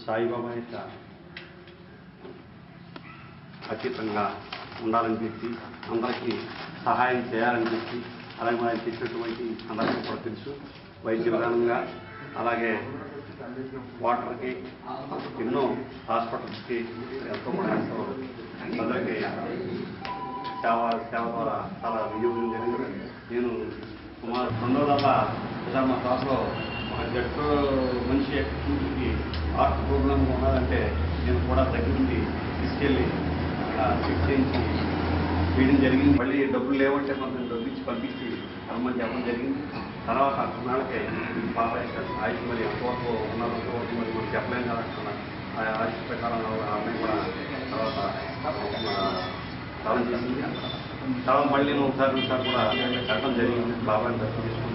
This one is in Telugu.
సాయిబాబా యొక్క ఖచ్చితంగా ఉండాలని చెప్పి అందరికీ సహాయం చేయాలని చెప్పి అలాగే మనం చెప్పినటువంటి అందరికీ కూడా తెలుసు. వైద్య విధానంగా అలాగే వాటర్కి ఎన్నో హాస్పిటల్స్కి ఎంతో కూడా ఎంతో అందరికీ సేవ ద్వారా చాలా వినియోగం జరిగింది. నేను సుమారు 200 మా క్లాస్లో ఒక జట్టు మనిషి కూతురికి హార్ట్ ప్రోగ్రామ్ ఉన్నదంటే నేను కూడా దగ్గర నుండి తీసుకెళ్ళి చెక్ చేయించి వేయడం జరిగింది. మళ్ళీ డబ్బులు లేవంటే మనం డబ్బు ఇచ్చి పంపించి రమ్మని చెప్పడం జరిగింది. తర్వాత కొన్నాళ్ళకే పాప ఆయుష్ మరి ఎంతవరకు ఉన్నంతవరకు మరి మనం చెప్పలేం కదా, ఆ ఆయుష్ ప్రకారం అమ్మాయి కూడా తర్వాత చాలా చేసింది. తర్వాత మళ్ళీ నేను ఒకసారి కూడా చెప్పడం జరిగింది. బాబాని దర్శనం చేసుకుని